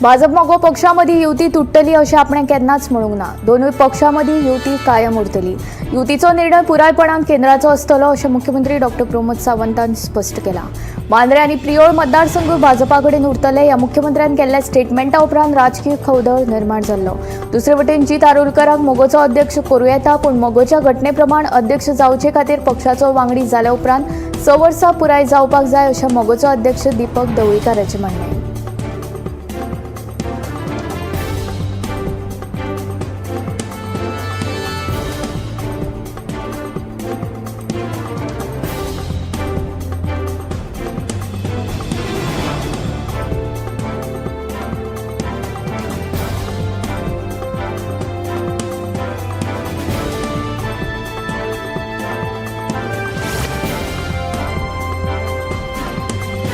भाजप मगो पक्षामधी युती तुटतली अशें आपणें केन्नाच म्हणूंक ना। दोनूय पक्षामधी युती कायम उरतली। युतीचो निर्णय पुरायपणान केंद्राचो आसतलो अशें मुख्यमंत्री डॉक्टर प्रमोद सावंतान स्पश्ट केलां। मांद्रे आनी प्रियोळ मतदारसंघ भाजपा कडेन उरतले ह्या मुख्यमंत्र्यान केल्ल्या स्टेटमेंटा उपरांत राजकीय खवदळ निर्माण जाल्लो। दुसरे वटेन जीत आरोलकराक मोगोचो अध्यक्ष करूं येता, पूण मोगोच्या घटने प्रमाण अध्यक्ष जावचे खातीर पक्षाचो वांगडी जाल्या उपरांत 6 वर्सां पुराय जावपाक जाय अशें मोगोचो अध्यक्ष दीपक ढवळीकाराचें म्हणणें।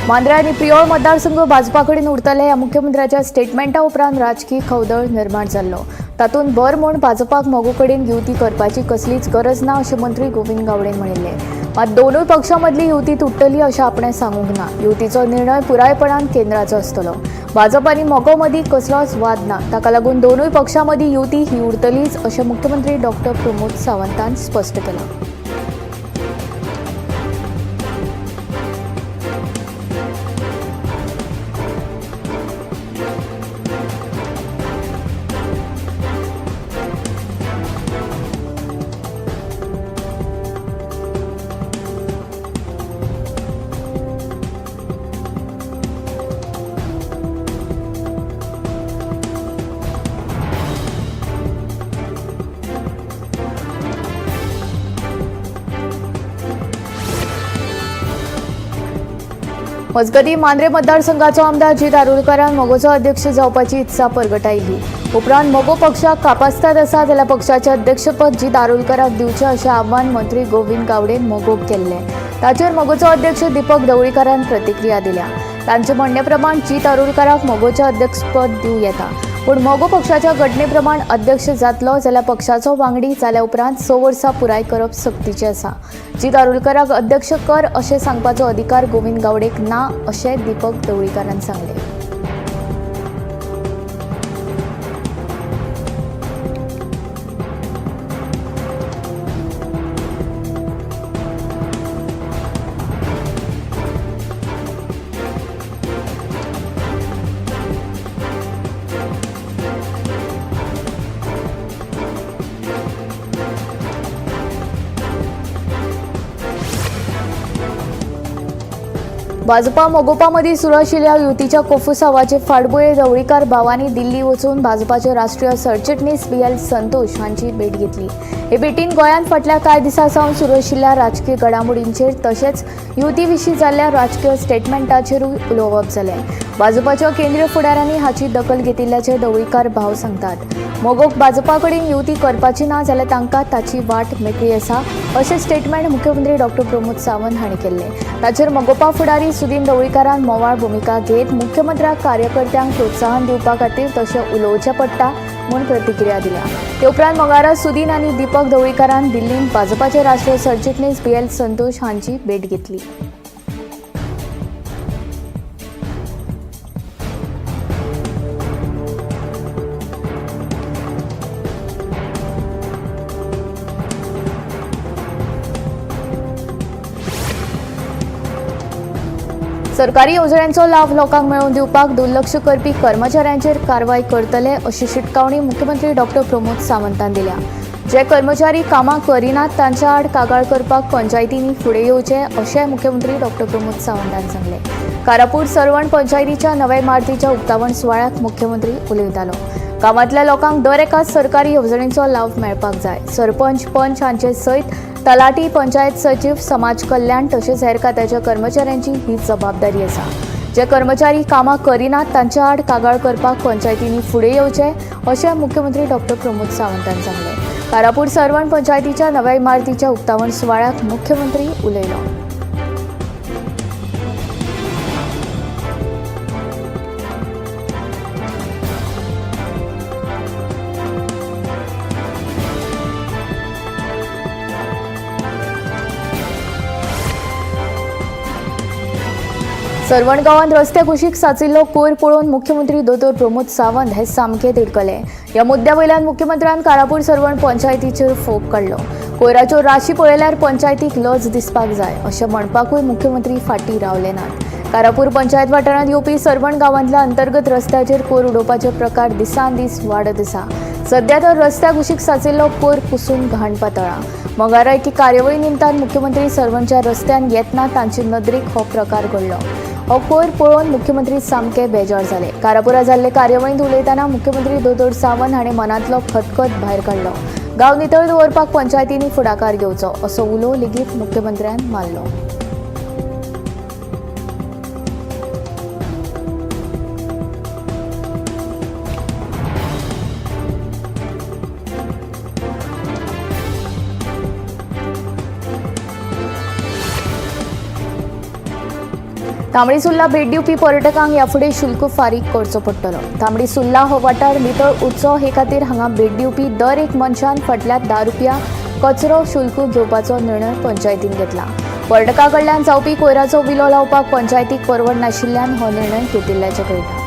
मांद्रे आनी प्रियोळ मतदारसंघ भाजपा कडेन उरतले ह्या मुख्यमंत्र्याच्या स्टेटमेंटा उपरांत राजकीय खवदळ निर्माण जाल्लो। तातूंत भर म्हूण भाजपाक मोगो कडेन युती करपाची कसलीच गरज ना अशें मंत्री गोविंद गावडेन म्हणिल्लें। मात दोनूय पक्षां मदली युती तुटतली अशें आपणें सांगूंक ना। युतीचो निर्णय पुरायपणान केंद्राचो आसतलो। भाजप आनी मोगो मदीं कसलोच वाद ना, ताका लागून दोनूय पक्षां मदीं युती ही उरतलीच अशें मुख्यमंत्री डॉक्टर प्रमोद सावंतान स्पश्ट केलां। मजगती मांद्रे मतदारसंघाचो आमदार जीत आरोलकरान मोगोचो अध्यक्ष जावपाची इत्सा परगटायली। उपरांत मोगो पक्षाक कापास्ताद आसा जाल्यार पक्षाचें अध्यक्षपद जीत आरोलकराक दिवचें अशें आव्हान मंत्री गोविंद गावडेन मोगोक केल्लें। ताचेर मोगोचो अध्यक्ष दीपक ढवळीकारान प्रतिक्रिया दिल्या। तांचे म्हणणे प्रमाण जीत आरोलकराक मोगोचें अध्यक्षपद दिवं येता, पूण मोगो पक्षाच्या घटने प्रमाण अध्यक्ष जातलो जाल्यार पक्षाचो वांगडी जाल्या उपरांत 6 वर्सां पुराय करप सक्तीचें आसा। जीत आरोलकराक अध्यक्ष कर अशें सांगपाचो अधिकार गोविंद गावडेक ना अशें दीपक ढवळीकारान सांगलें। भाजपा मोगोपा मदीं सुरू आशिल्ल्या युतीच्या कोफुसावाचे फाटभुंयेर ढवळीकार भावांनी दिल्ली वचून भाजपाचे राष्ट्रीय सरचिटणीस BL संतोष हांची भेट घेतली। हे भेटीन गोंयांत फाटल्या कांय दिसां सावन सुरू आशिल्ल्या राजकीय घडामोडींचेर तशेंच युती विशीं जाल्ल्या राजकीय स्टेटमेंटाचेरूय उलोवप जालें। भाजपाच्या केंद्रीय फुडाऱ्यांनी हाची दखल घेतिल्ल्याचे ढवळीकार भाव सांगतात। मोगोक भाजपा कडेन युती करपाची ना जाल्यार तांकां ताची वाट मेकळी आसा अशें स्टेटमेंट मुख्यमंत्री डॉक्टर प्रमोद सावंत हांणी केल्लें। ताचेर मोगोपा फुडारी सुदीन ढवळीकारान मोवाळ भुमिका घेत मुख्यमंत्र्याक कार्यकर्त्यांक प्रोत्साहन दिवपा खातीर तशें उलोवचें पडटा म्हूण प्रतिक्रिया दिल्या। ते उपरांत मंगळारा सुदीन आनी दीपक ढवळीकारान दिल्लींत भाजपाचे राष्ट्रीय सरचिटणीस BL संतोष हांची भेट घेतली। सरकारी येवजण्यांचो लाभ लोकांक मेळोवन दिवपाक दुर्लक्ष करपी कर्मचाऱ्यांचेर कारवाय करतले अशी शिटकावणी मुख्यमंत्री डॉक्टर प्रमोद सावंतान दिल्या। जे कर्मचारी कामां करिनात तांच्या आड कागाळ करपाक पंचायतींनी फुडें येवचे अशें मुख्यमंत्री डॉक्टर प्रमोद सावंतान सांगलें। कारापूर सरवण पंचायतीच्या नव्या इमारतीच्या उक्तावण सुवाळ्याक मुख्यमंत्री उलयतालो। गांवांतल्या लोकांक दर एका सरकारी येवजणेचो लाभ मेळपाक जाय। सरपंच, पंच हांचे सयत तलाटी, पंचायत सचिव, समाज कल्याण तशेंच हेर खात्याच्या कर्मचाऱ्यांची ही जबाबदारी आसा। जे कर्मचारी कामां करिनात तांच्या आड कागाळ करपाक पंचायतींनी फुडें येवचे अशें मुख्यमंत्री डॉक्टर प्रमोद सावंतान सांगलें। कारापूर सरवण पंचायतीच्या नव्या इमारतीच्या उक्तावण सुवाळ्याक मुख्यमंत्री उलयलो। सरवण गावात रस्ते कुशीक साचिल्लो कोयर पळोवन मुख्यमंत्री दोतोर प्रमोद सावंत हे सामके तिडकले. ह्या मुद्द्या वयल्यान मुख्यमंत्र्यान कारापूर सरवण पंचायतीचेर फोग काडलो. कोयराच्यो राशी पळयल्यार पंचायतीक लज दिसपाक जाय अशें म्हणपाकूय मुख्यमंत्री फाटीं रावले नात. कारापूर पंचायत वाठारांत येवपी सरवण गांवांतल्या अंतर्गत रस्त्याचेर कोयर उडोवपाचे प्रकार दिसान दीस वाडत आसा. सध्या तर रस्त्या कुशीक साचिल्लो कोयर पुसून घाण पातळ्ळा. मंगळारा एके कार्यावळी निमतान मुख्यमंत्री सरवणच्या रस्त्यान येतना तांचे नदरेक हो प्रकार घडलो. हो कोयर पळोवन मुख्यमंत्री सामके बेजार जाले. कारापुरा जाल्ले कार्यावळींत उलयतना मुख्यमंत्री दोतोर सावंत हाणें मनांतलो खतखत भायर काडलो. गांव नितळ दवरपाक पंचायतींनी फुडाकार घेवचो असो उलो लेगीत मुख्यमंत्र्यान मारलो. तांबडी सुर्ला भेट दिवपी पर्यटकांक ह्या फुडें शुल्क फारीक करचो पडटलो. तांबडी सुर्ला हो वाठार नितळ उत्सव हे खातीर हांगा भेट दिवपी दर एक मनशान फाटल्या 10 रुपया कचरो शुल्क घेवपाचो निर्णय पंचायतीन घेतला. पर्यटकां कडल्यान जावपी कोयराचो विलो लावपाक पंचायतीक परवडनाशिल्ल्यान हो निर्णय घेतिल्ल्याचें कळटा.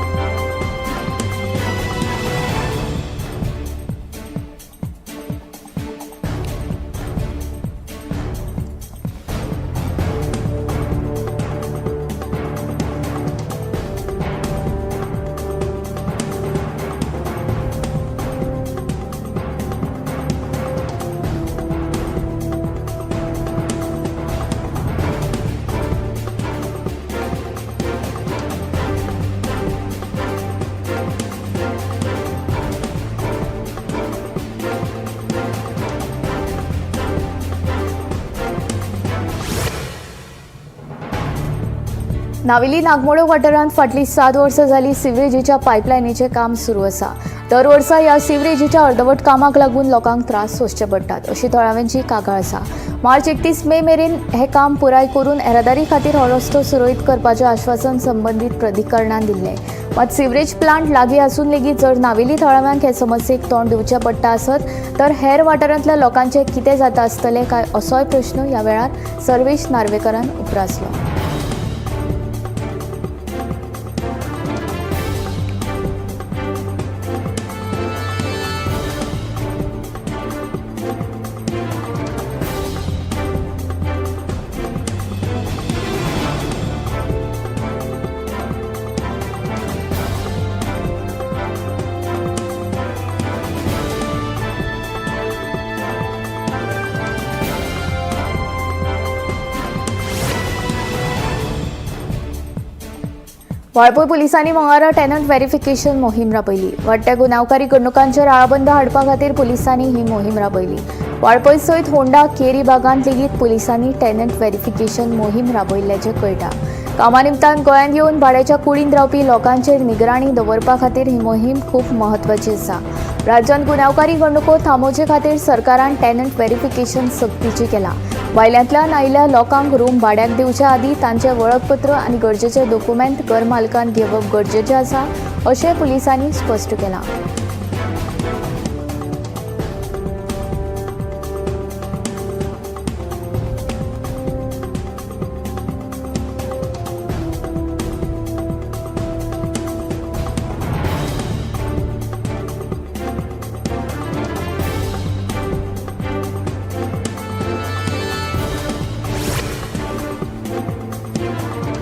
नावेली नागमोडो वाठारांत फाटलीं 7 वर्सां जालीं सिवरेजीच्या पायपलायनीचें काम सुरू आसा. दर वर्सा ह्या सिवरेजीच्या अर्दवट कामाक लागून लोकांक त्रास सोंसचे पडटात अशी थळाव्यांची कागाळ आसा. मार्च 31 मे मेरेन हे काम पुराय करून येरादारी खातीर हो रस्तो सुरळीत करपाचें आश्वासन संबंदीत प्राधिकरणान दिल्लें. मात सिवरेज प्लांट लागीं आसून लेगीत जर नावेली थळाव्यांक हे समस्येक तोंड दिवचें पडटा आसत तर हेर वाठारांतल्या लोकांचें कितें जाता आसतलें काय असोय प्रश्न ह्या वेळार सर्वेश नार्वेकरान उप्रासलो. वाळपय पुलिसांनी मंगळारा टेनंट व्हेरिफिकेशन मोहीम राबयली. वाडट्या गुन्यांवकारी घडणुकांचेर आळाबंद हाडपा खातीर पुलिसांनी ही मोहीम राबयली. वाळपय सयत होंडा केरी भागांत लेगीत पुलिसांनी टेनंट व्हेरिफिकेशन मोहीम राबयिल्ल्याचें कळटा. कामा निमतान गोंयांत येवन भाड्याच्या कुडींत रावपी लोकांचेर निगराणी दवरपा खातीर ही मोहीम खूब म्हत्वाची आसा. राज्यांत गुन्यांवकारी घडणुको थांबोवचे खातीर सरकारान टेनंट व्हेरिफिकेशन सक्तीची केला. भायल्यांतल्यान आयिल्ल्या लोकांक रूम भाड्याक दिवच्या आदीं तांचें वळखपत्र आनी गरजेचे डॉक्युमेंट घर मालकान घेवप गरजेचें आसा अशें पुलिसांनी स्पश्ट केलां.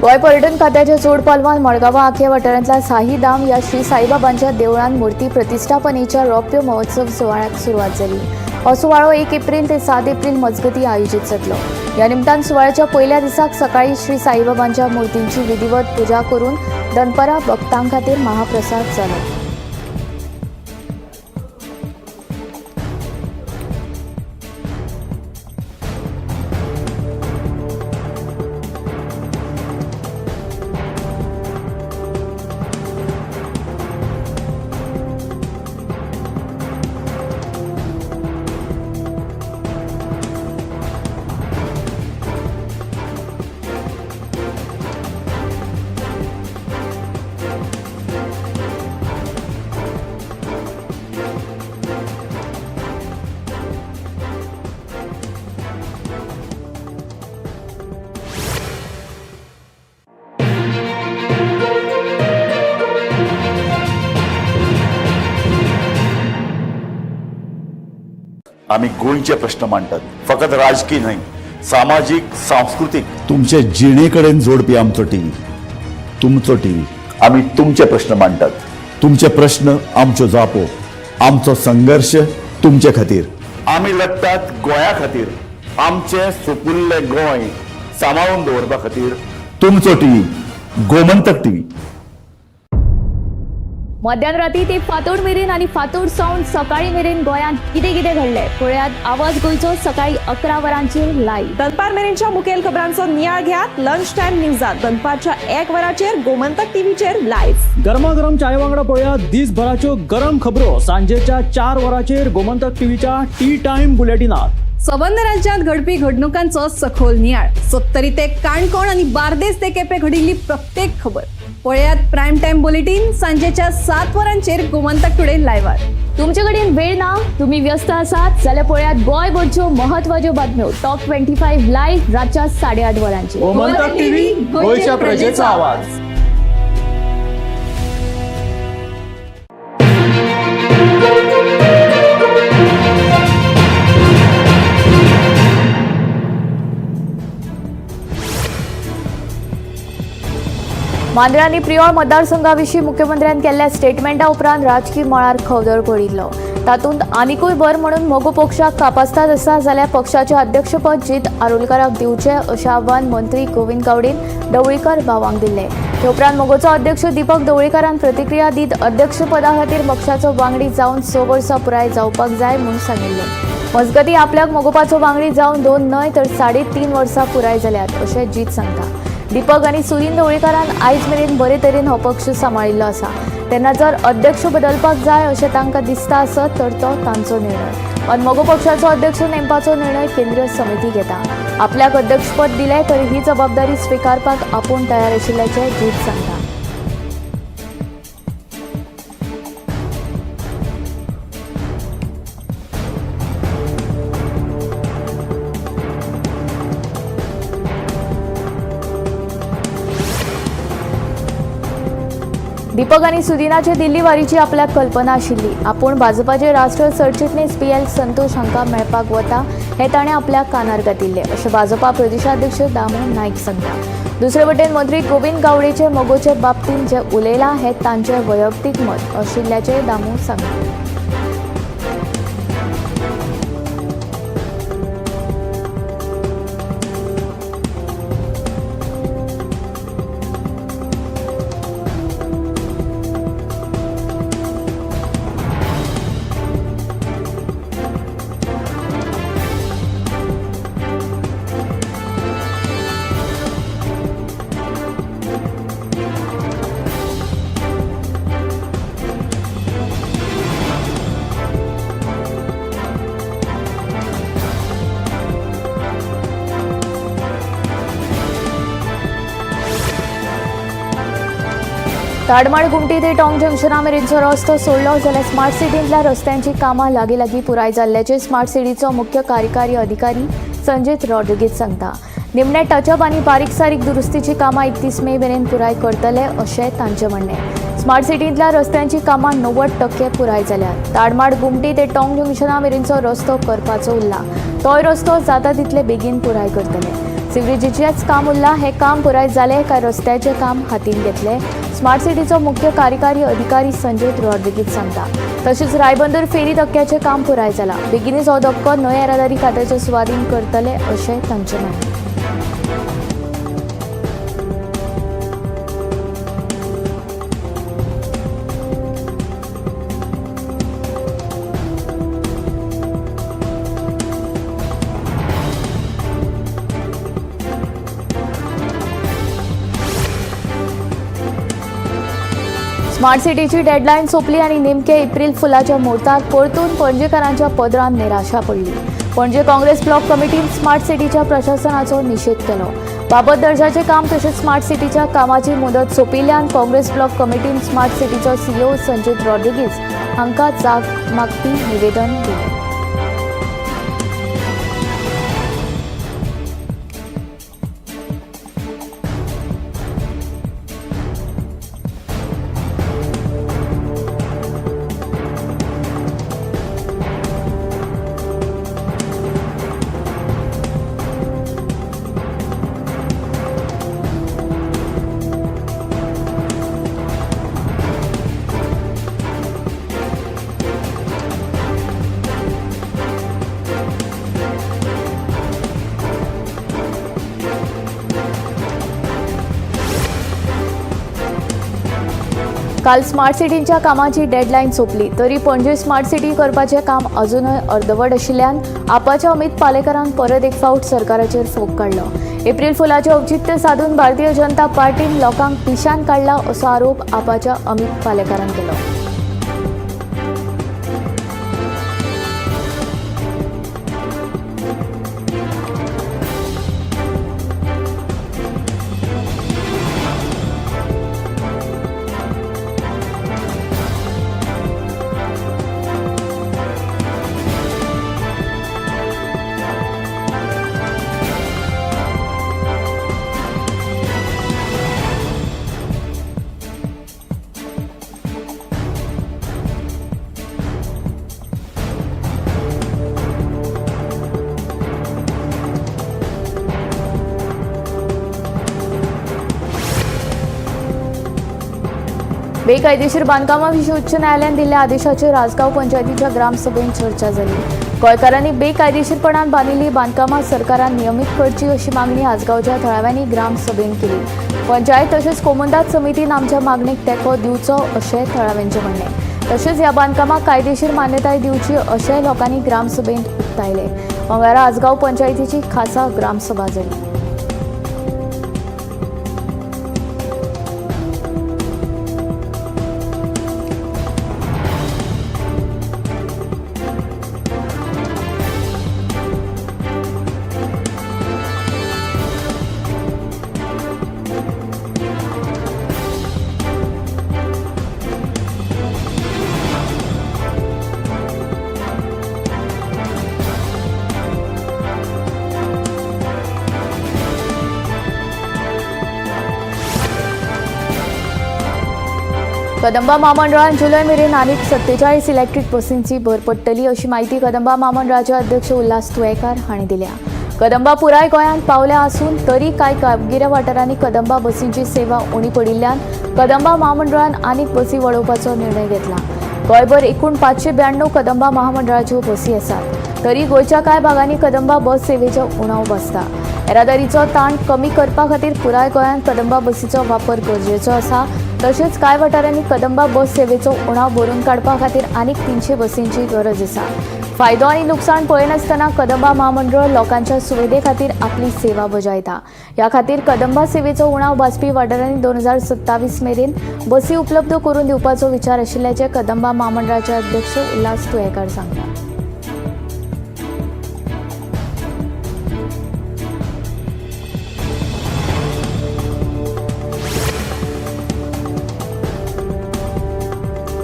गोंय पर्यटन खात्याच्या जोड पालवान मडगांवां आख्या वाठारांतल्या साही धाम ह्या श्री साईबाबांच्या देवळान मुर्ती प्रतिश्ठापनेच्या रौप्य महोत्सव सुवाळ्याक सुरवात जाली. हो सुवाळो 1 एप्रिल ते 7 एप्रिल मजगतीं आयोजीत जातलो. ह्या निमतान सुवाळ्याच्या पयल्या दिसाक सकाळीं श्री साईबाबांच्या मुर्तींची विधिवत पुजा करून दनपारां भक्तां खातीर महाप्रसाद जालो. आम्ही गोंयचे प्रश्न मांडटात. फकत राजकीय न्हय, सामाजीक सांस्कृतिक तुमचे जिणेकडेन जोडपी आमचो टीव्ही, तुमचो टीव्ही. आम्ही तुमचे प्रश्न मांडटात. तुमचे प्रश्न आमच्यो जापो, आमचो संघर्ष तुमचे खातीर. आम्ही लढटात गोंया खातीर. आमचे सोपुल्ले गोंय सांबाळून दवरपा खातीर. तुमचो टीव्ही, गोमंतक टीव्ही. मध्यराती ते फातोड मेरेन आणि फातोड सावन सकाळी मेरेन गोंयांत कितें कितें घडलें पळयात आवाज गोंयचो सकाळी 11 वरांचेर लायव्ह. दनपार मेरेनच्या मुखेल खबरांचो नियाळ घेयात लंच टाइम न्यूजात दनपारच्या 1 वराचेर गोमंतक टीव्हीचेर लायव्ह. गरमागरम चाय वांगडा पळयात दीसभराच्यो गरम खबरो सांजेच्या 4 वराचेर गोमंतक टीव्हीच्या टी टाइम बुलेटिनात. सबंद राज्यांत घडपी घडणुकांचो सखोल नियाळ. 70 ते काणकोण आणि बार्देस ते केपें घडिल्ली प्रत्येक खबर पळयात प्रायम टाइम बुलेटिन सांजेच्या 7 वरांचेर गोमंतक टुडे लायव्हार. तुमचे कडेन वेळ ना, तुम्ही व्यस्त आसात जाल्यार पळयात गोंयभरच्यो म्हत्वाच्यो बातम्यो टॉप 25 लायव्ह रातच्या 8:30 वरांचेर. गोमंतक टीव्ही, गोंयच्या प्रजेचा आवाज. मांद्रे आनी प्रियोळ मतदारसंघाविशीं मुख्यमंत्र्यान केल्ल्या स्टेटमेंटा उपरांत राजकीय मळार खवदळ पडिल्लो. तातूंत आनीकूय भर म्हणून मोगो पक्षाक कापास्ताद आसा जाल्यार पक्षाचें अध्यक्षपद जीत आरोलकाराक दिवचें अशें आव्हान मंत्री गोविंद गावडेन ढवळीकर भावांक दिलें. ते उपरांत मोगोचो अध्यक्ष दीपक ढवळीकरान प्रतिक्रिया दीत अध्यक्षपदा खातीर पक्षाचो वांगडी जावन 6 वर्सां पुराय जावपाक जाय म्हूण सांगिल्लें. मजगतीं आपल्याक मोगोवपाचो वांगडी जावन 2 न्हय तर 3.5 वर्सां पुराय जाल्यात अशें जीत सांगता. दीपक आनी सुनील ढवळीकरान आयज मेरेन बरे तरेन हो पक्ष सांबाळिल्लो आसा. तेन्ना जर अध्यक्ष बदलपाक जाय अशें तांकां दिसता आसत तर तो तांचो निर्णय. मोगो पक्षाचो अध्यक्ष नेमपाचो निर्णय केंद्रीय समिती घेता. आपल्याक अध्यक्षपद दिलें तरी ही जबाबदारी स्विकारपाक आपूण तयार आशिल्ल्याचें जीत सांगता. दीपक आनी सुदिनाचे दिल्ली वारीची आपल्याक कल्पना आशिल्ली. आपूण भाजपाचे राष्ट्रीय सरचिटणीस PL संतोष हांकां मेळपाक वता हें ताणें आपल्या कानार घातिल्लें अशें भाजपा प्रदेशाध्यक्ष दामू नायक सांगता. दुसरे वटेन मंत्री गोविंद गावडेचे मोगोचे बाबतींत जें उलयलां हें तांचें वैयक्तीक मत आशिल्ल्याचें दामू सांगता. ताडमाळ गुमटी ते टॉंग जंक्शना मेरेनचो रस्तो सोडलो जाल्यार स्मार्ट सिटींतल्या रस्त्यांची कामां लागीं पुराय जाल्ल्याचे स्मार्ट सिटीचो मुख्य कार्यकारी अधिकारी संजीत रॉड्रिगीज सांगता. निमणे टचअप आनी बारीक सारीक दुरुस्तीची कामां 31 मे मेरेन पुराय करतले अशें तांचें म्हणणें. स्मार्ट सिटींतल्या रस्त्यांची कामां 90% पुराय जाल्यात. ताडमाळ गुमटी ते टॉंग जंक्शना मेरेनचो रस्तो करपाचो उरला. तोय रस्तो जाता तितले बेगीन पुराय करतले. सिवरेजीचेच काम उरलां. हें काम पुराय जालें काय रस्त्याचें काम हातीन घेतलें. स्मार्ट सिटीचो मुख्य कार्यकारी अधिकारी संजीत रॉड्रिगीज सांगता. तशेंच रायबंदर फेरी धक्क्याचें काम पुराय जालां. बेगीनच हो धक्को न्हय येरादारी खात्याचे सुवादीन करतले अशें तांचें म्हणणें. स्मार्ट सिटीची डेडलायन सोंपली आनी नेमके एप्रील फुलाच्या मुहूर्ताक परतून पणजेकारांच्या पदरांत निराशा पडली. पणजे काँग्रेस ब्लॉक कमिटीन स्मार्ट सिटीच्या प्रशासनाचो निशेध केलो. बाबत दर्जाचें काम तशेंच स्मार्ट सिटीच्या कामाची मुदत सोंपिल्ल्यान काँग्रेस ब्लॉक कमिटीन स्मार्ट सिटीचो CEO संजीत रॉड्रिगीज हांकां जाग मागपी निवेदन दिलें. काल स्मार्ट सिटीच्या कामाची डेडलाईन सोंपली तरी पणजी स्मार्ट सिटी करपाचें काम अजूनय अर्दवट आशिल्ल्यान आपाच्या अमित पालेकरान परत एक फावट सरकाराचेर फोग काडलो. एप्रील फुलाचें औचित्य साधून भारतीय जनता पार्टीन लोकांक पिशान काडला असो आरोप आपाच्या अमित पालेकरान केलो. बेकायदेशीर बांदकामाविशीं उच्च न्यायालयान दिल्ल्या आदेशाचेर आसगांव पंचायतीच्या ग्रामसभेत चर्चा जाली. गोंयकारांनी बेकायदेशीरपणान बांदिल्लीं बांदकामां सरकारान नियमीत करची अशी मागणी आसगांवच्या थळाव्यांनी ग्रामसभेत केली. पंचायत तशेंच कोमनदाद समितीन आमच्या मागणीक तेंको दिवचो अशें थळाव्यांचें म्हणलें. तशेंच ह्या बांदकामाक कायदेशीर मान्यताय दिवची अशेंय लोकांनी ग्रामसभेत उक्तायलें. मंगळारा आसगांव पंचायतीची खासा ग्रामसभा जाली. कदंबा महामंडळान जुलय मेरेन आनीक 47 इलेक्ट्रीक बसींची भर पडटली अशी माहिती कदंबा महामंडळाचे अध्यक्ष उल्हास तुयेकार हांणी दिल्या. कदंबा पुराय गोंयांत पावल्या आसून तरी कांय गांवगिऱ्या वाठारांनी कदंबा बसींची सेवा उणी पडिल्ल्यान कदंबा महामंडळान आनीक बसी वळोवपाचो निर्णय घेतला. गोंयभर एकूण 592 कदंबा महामंडळाच्यो बसी आसात तरी गोंयच्या कांय भागांनी कदंबा बस सेवेचो उणाव बसता. येरादारीचो ताण कमी करपा खातीर पुराय गोंयांत कदंबा बसीचो वापर गरजेचो आसा. तशेंच कांय वाठारांनी कदंबा बस सेवेचो उणाव भरून काडपा खातीर आनीक 300 बसींची गरज आसा. फायदो आनी लुकसाण पळयनासतना कदंबा महामंडळ लोकांच्या सुविधे खातीर आपली सेवा बजायता. ह्या खातीर कदंबा सेवेचो उणाव भासपी वाठारांनी 2027 मेरेन बसी उपलब्ध करून दिवपाचो विचार आशिल्ल्याचें कदंबा महामंडळाचे अध्यक्ष उल्हास तुयेकार सांगतात.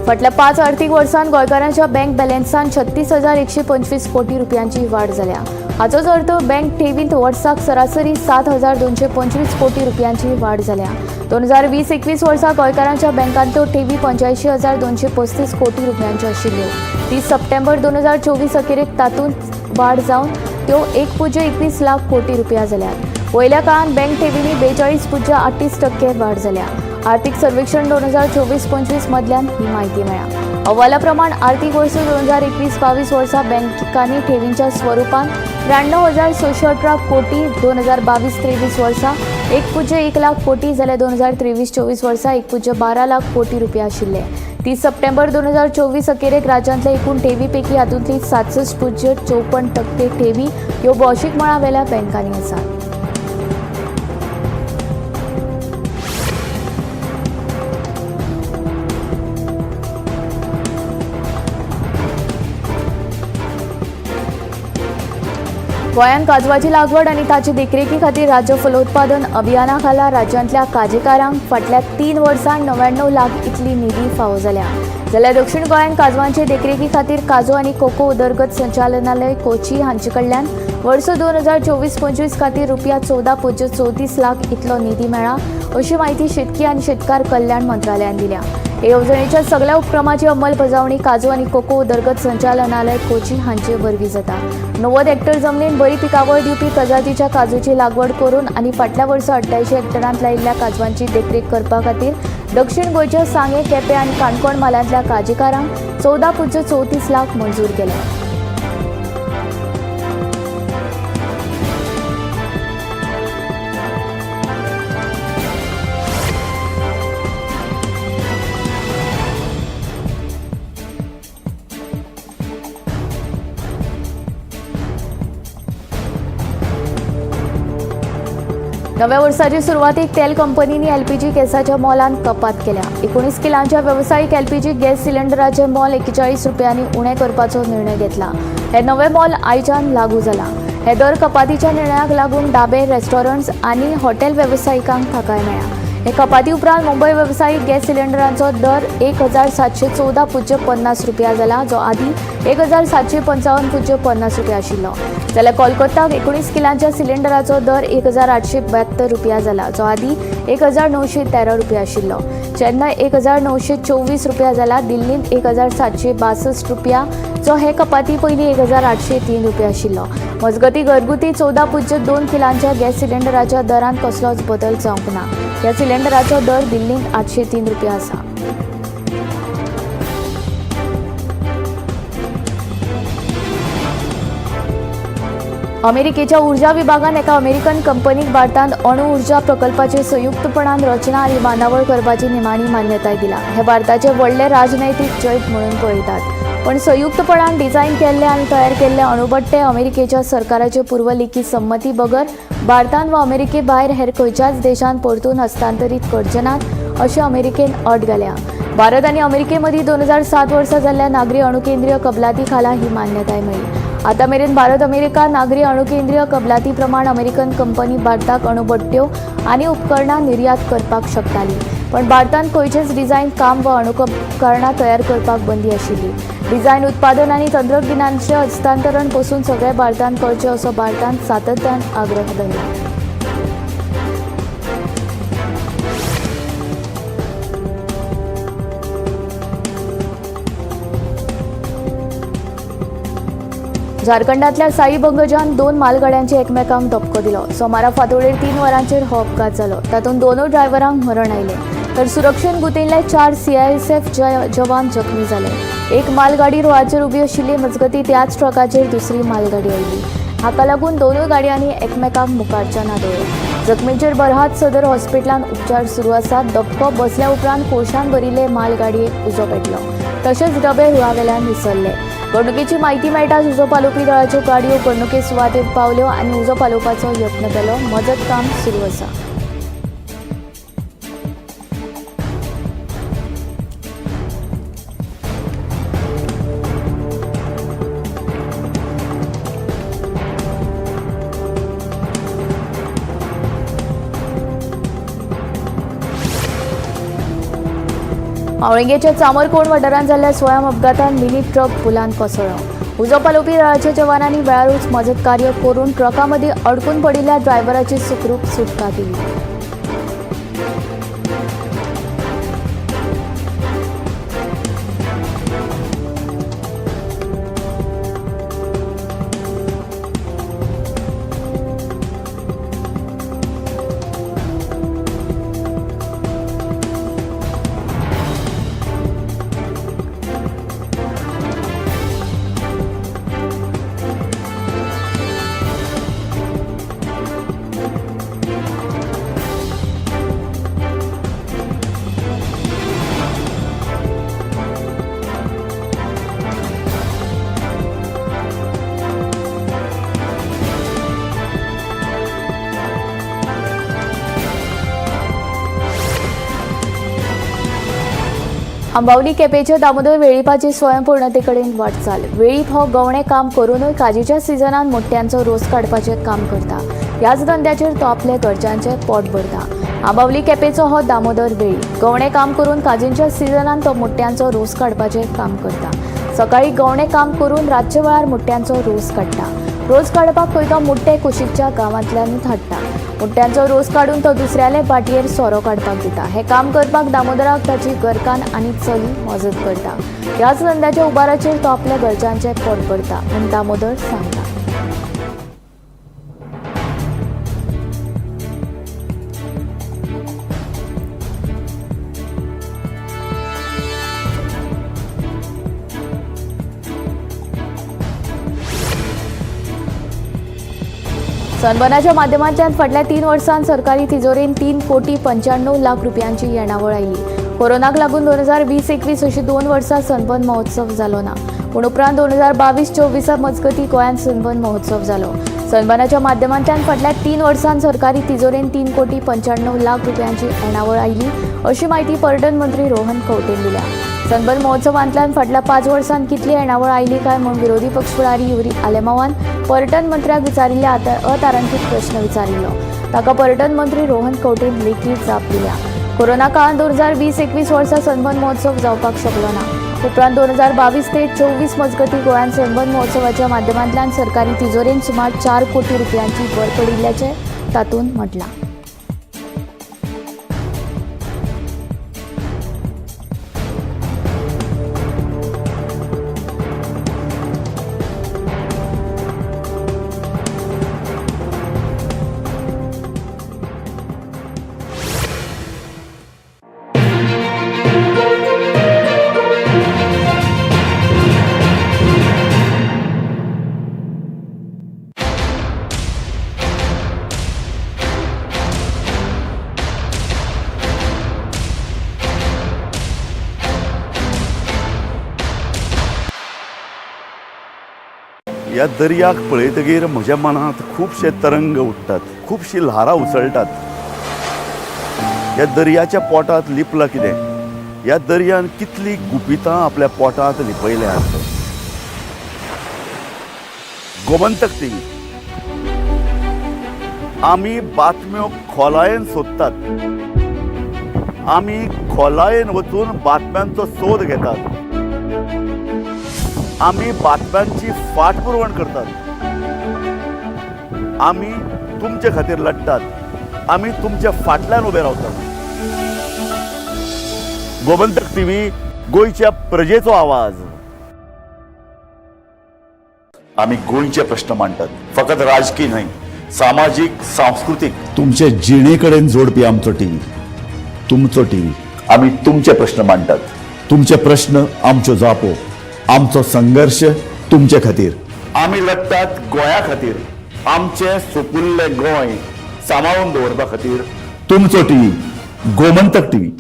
फाटल्या 5 आर्थीक वर्सांत गोंयकारांच्या बँक बॅलन्सांत 36,125 कोटी रुपयांची वाड जाल्या. हाचोच अर्थ बँक ठेवींत वर्साक सरासरी 7,225 कोटी रुपयांची वाड जाल्या. 2020-21 वर्सा गोंयकारांच्या बँकांतल्यो ठेवी 85,235 कोटी रुपयांच्यो आशिल्ल्यो. 30 सप्टेंबर 2024 अखेरेक तातूंत वाड जावन त्यो 1.21 लाख कोटी रुपया जाल्यात. वयल्या काळांत बँक ठेवींनी 42.38% वाड जाल्या. आर्थिक सर्वेक्षण 2024-25 मदल्यान ही माहिती मेळ्ळा. अहवाला प्रमाण आर्थीक वर्स 2021-22 वर्सा बँकांनी ठेवींच्या स्वरुपान 93,618 कोटी, 2022-23 वर्सा 1.1 लाख कोटी जाल्यार 2023-24 वर्सा 1.12 लाख कोटी रुपया आशिल्ले. 30 सप्टेंबर 2024 अखेरेक राज्यांतल्या एकूण ठेवी पैकी हातूंतली 67.54% ठेवी ह्यो भौशीक मळावेल्या बँकांनी आसात. गोंयांत काजवाची लागवड आनी ताची देखरेखी खातीर राज्य फलोत्पादन अभियाना खाला राज्यांतल्या काजेकारांक फाटल्या 3 वर्सांत 99 लाख इतली निधी फावो जाल्या. जाल्यार दक्षिण गोंयांत काजवांचे देखरेखी खातीर काजू आनी कोको उदरगत संचालनालय कोची हांचे कडल्यान वर्स 2024-25 खातीर रुपया 14.34 लाख इतलो निधी मेळ्ळा अशी माहिती शेतकी आनी शेतकार कल्याण मंत्रालयान दिल्या. हे येवजणेच्या सगळ्या उपक्रमाची अंमलबजावणी काजू आनी कोको उदरगत संचालनालय कोची हांचे वरवीं जाता. 90 हेक्टर जमनीत बरी पिकावळ दिवपी प्रजातीच्या काजूची लागवड करून आनी फाटल्या वर्सा 88 हेक्टरांत लायिल्ल्या काजवांची देखरेख करपा खातीर दक्षिण गोंयच्या सांगे, केपें आनी काणकोण मालांतल्या काजेकारांक 14.34 लाख मंजूर केले. नव्या वर्साची सुरवातीक तेल कंपनींनी एलपीजी गॅसाच्या मोलांत कपात केल्या. 19 किलांच्या व्यावसायिक एलपीजी गॅस सिलिंडराचें मोल 41 रुपयांनी उणें करपाचो निर्णय घेतला. हे नवे मोल आयच्यान लागू जाला. हे दर कपातीच्या निर्णयाक लागून डाबे, रेस्टॉरंट्स आनी हॉटेल वेवसायिकांक थाकाय मेळ्ळा. हे कपाती उपरांत मुंबय वेवसायीक गॅस सिलिंडरांचो दर 1714.50 रुपया जाला, जो आदी 1755.50 रुपया आशिल्लो. जाल्यार कोलकाताक 19 किलांच्या सिलिंडराचो दर 1872 रुपया जाला, जो आदी 1913 रुपया आशिल्लो. चेन्नय 1924 रुपया जाला. दिल्लींत 1762 रुपया, जो हे कपाती पयलीं 1803 रुपया आशिल्लो. मजगती घरगुती 14.2 किलांच्या गॅस सिलिंडराच्या दरांत कसलोच बदल जावंक ना. ह्या सिलिंडराचो दर दिल्लींत 803 रुपया आसा. अमेरिकेच्या उर्जा विभागान एका अमेरिकन कंपनीक भारतांत अणु उर्जा प्रकल्पाची संयुक्तपणान रचना आनी बांदावळ करपाची निमाणी मान्यताय दिला. हे भारताचे व्हडले राजनैतीक जैत म्हणून पळयतात. पण संयुक्तपणान डिझायन केल्ले आनी तयार केल्ले अणुभट्टे अमेरिकेच्या सरकाराचे पूर्वलेखी संमती बगर भारतान वा अमेरिके भायर हेर खंयच्याच देशांत परतून हस्तांतरीत करचे नात अशें अमेरिकेन अट घाल्या. भारत आनी अमेरिके मदीं 2007 वर्सा जाल्ल्या नागरी अणुकेंद्रीय कबलाती खाला ही मान्यताय मेळ्ळी. आतां मेरेन भारत अमेरिका नागरी अणुकेंद्रीय कबलाती प्रमाण अमेरिकन कंपनी भारताक अणुभट्ट्यो आनी उपकरणां निर्यात करपाक शकताली. पण भारतांत खंयचेच डिझायन काम वा अणुकरणां तयार करपाक बंदी आशिल्ली. डिझायन, उत्पादन आनी तंत्रज्ञानाचें हस्तांतरण पसून सगळें भारतांत करचें असो भारतान सातत्यान आग्रह धरला. झारखंडातल्या साई बंगजान 2 मालगाड्यांची एकमेकांक धपको दिलो. सोमारा फांतोडेर 3 वरांचेर हो अपघात जालो. तातूंत 2 ड्रायव्हरांक मरण आयलें, तर सुरक्षेन गुंथिल्ले 4 CISF जवान जखमी जाले. एक मालगाडी रुळाचेर उबी आशिल्ली, मजगती त्याच ट्रकाचेर दुसरी मालगाडी आयली. हाका लागून 2 गाडयांनी एकमेकांक मुखारच्यान आदळ्ळे. जखमींचेर बरहात सदर हॉस्पिटलांत उपचार सुरू आसात. धपको बसल्या उपरांत कोळशान भरिल्ले मालगाडयेक उजो पेटलो, तशेंच डबे रुळावेल्यान विसरले. घडणुकेची म्हायती मेळटाच उजो पालोवपी दळाच्यो गाडयो घडणुके सुवातेर पावल्यो आनी उजो पालोवपाचो यत्न केलो. मजत काम सुरू आसा. आवळिंगेच्या चामरकोण वाठारांत जाल्ल्या स्वयं अपघातांत मिनी ट्रक पुलांत कोसळ्ळो. उजो पालोवपी दळाच्या जवानांनी वेळारूच मजत कार्य करून ट्रका मदीं अडकून पडिल्ल्या ड्रायव्हराची सुखरूप सुटका केली. अंबावली केपेंच्या दामोदर वेळीपाची स्वयंपूर्णते कडेन वाटचाल. वेळीप हो गवणें काम करूनय काजीच्या सिजनांत मोठ्यांचो रोस काडपाचें काम करता. ह्याच धंद्याचेर तो आपले घरच्यांचें पोट भरता. अंबावली केपेंचो हो दामोदर वेळी गवणें काम करून काजींच्या सिजनांत तो मोठ्यांचो रोस काडपाचें काम करता. सकाळी गवणें काम करून रातचे वेळार मोठ्यांचो रोस काडटा. रोस काडपाक खंय तो मुट्टे कुशीकच्या गांवांतल्यानूच हाडटा. मुट्ट्यांचो रोस काडून तो दुसऱ्याले पाटयेर सोरो काडपाक दिता. हे काम करपाक दामोदराक ताची घरकान आनी चली मजत करता. ह्याच धंद्याच्या उबाराचेर तो आपल्या घरच्यांचें पोट भरता म्हूण दामोदर सांगता. सनबर्नाच्या माध्यमांतल्यान फाटल्या 3 वर्सांत सरकारी तिजोरीन 3,95 लाख रुपयांची येणावळ आयली. कोरोनाक लागून 2020-21 अशी 2 वर्सां सनबर्न महोत्सव जालो ना. पूण उपरांत 2022-24 मजगती गोंयांत सनबर्न महोत्सव जालो. सन्मानाच्या माध्यमांतल्यान फाटल्या 3 वर्सांत सरकारी तिजोरेन 3,95 लाख रुपयांची येणावळ आयली अशी माहिती पर्यटन मंत्री रोहन खंवटेन दिल्या. सनबर्न महोत्सवांतल्यान फाटल्या 5 वर्सांत कितली येणावळ आयली काय म्हूण विरोधी पक्ष फुडारी युरी आलेमावान पर्यटन मंत्र्याक विचारिल्ल्या अतारांकीत प्रश्न विचारिल्लो. ताका पर्यटन मंत्री रोहन खंवटेन लेखीत जाप दिल्या. कोरोना काळात 2020-21 वर्सा सनबर्न महोत्सव जावपाक शकलो ना. उपरांत 2022 ते 24 मजगती गोंयांत सनबर्न महोत्सवाच्या माध्यमांतल्यान सरकारी तिजोरेन सुमार 4 कोटी रुपयांची भर पडिल्ल्याचे तातूंत म्हटलां. ह्या दर्याक पळयतकीर म्हज्या मनांत खुबशे तरंग उठतात, खुबशीं ल्हारां उसळटात. ह्या दर्याच्या पोटांत लिपलां कितें? ह्या दर्यान कितलीं गुपितां आपल्या पोटांत लिपयल्यात. गोमंतक टीव्ही आमी बातम्यो खोलायेन सोदतात. आमी खोलायेन वचून बातम्यांचो सोद घेतात. आमी बातम्यांची फाटपुरवण करतात. आमी तुमचे खातीर लढटात. आमी तुमच्या फाटल्यान उबे रावतात. गोमंतक टीव्ही गोंयच्या प्रजेचो आवाज. आमी गोंयचे प्रश्न मांडटात, फकत राजकीय न्हय, सामाजीक सांस्कृतीक. तुमचे जिणे कडेन जोडपी आमचो टीव्ही, तुमचो टीव्ही. आमी तुमचे प्रश्न मांडटात. तुमचे प्रश्न आमच्यो जापो, आमचो संघर्ष तुमचे खातीर. आमी लढटात गोंया खातीर. आमचे सोपुल्ले गोंय सांबाळून दवरपा खातीर. तुमचो टीव्ही, गोमंतक टीव्ही.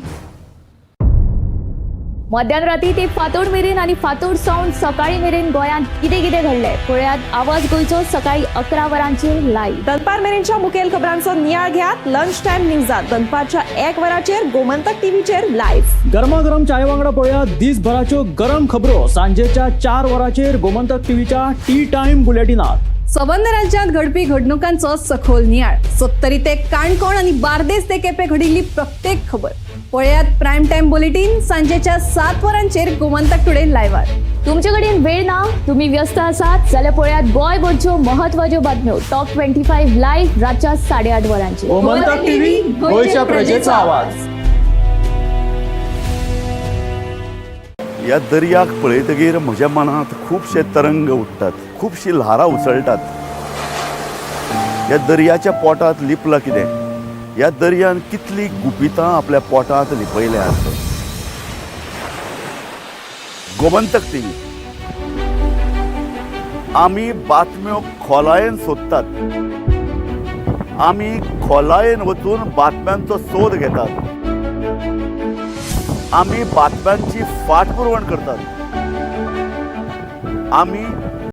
मध्यानराती ते फातोड मेरेन आनी फातोड सावन सकाळी मेरेन गोंयांत कितें घडलें पळयात आवाज गोंयचो सकाळी 11 वरांचेर लायव्ह. दनपार मेरेनच्या मुखेल खबरांचो नियाळ घेयात लंच टाइम न्यूजात दनपारच्या 1 वराचेर गोमंतक टीव्हीचेर लायव्ह. गरमागरम चाय वांगडा पळयात दिसभराच्यो गरम खबरो सांजेच्या 4 वराचेर गोमंतक टीव्हीच्या टी टाइम बुलेटिनात. संबंध राज्यांत घडपी घडणुकांचो सखोल नियाळ. सत्तरी ते काणकोण आणि बार्देस ते केपें घडिल्ली प्रत्येक खबर पळयात प्रायम टाइम बुलेटिन सांजेच्या 7 वरांचेर गोमंतक टुडे लायव्हार. तुमचे कडेन वेळ ना, तुम्ही व्यस्त आसात जाल्यार पळयात गोंयभरच्यो महत्वाच्यो बातम्यो टॉप 25 लायव्ह रातच्या 8:30 वरांचेर. गोमंतक टीव्ही गोंयच्या प्रजेचा आवाज. ह्या दर्याक पळयतकीर म्हज्या मनांत खुबशे तरंग उठतात, खुबशीं ल्हारां उसळटात. ह्या दर्याच्या पोटांत लिपलां कितें? ह्या दर्यान कितलीं गुपितां आपल्या पोटांत लिपयल्यात. गोमंतक टीव्ही आमी बातम्यो खोलायेन सोदतात. आमी खोलायेन वचून बातम्यांचो सोद घेतात. आमी बातम्यांची फाटपुरवण करतात. आमी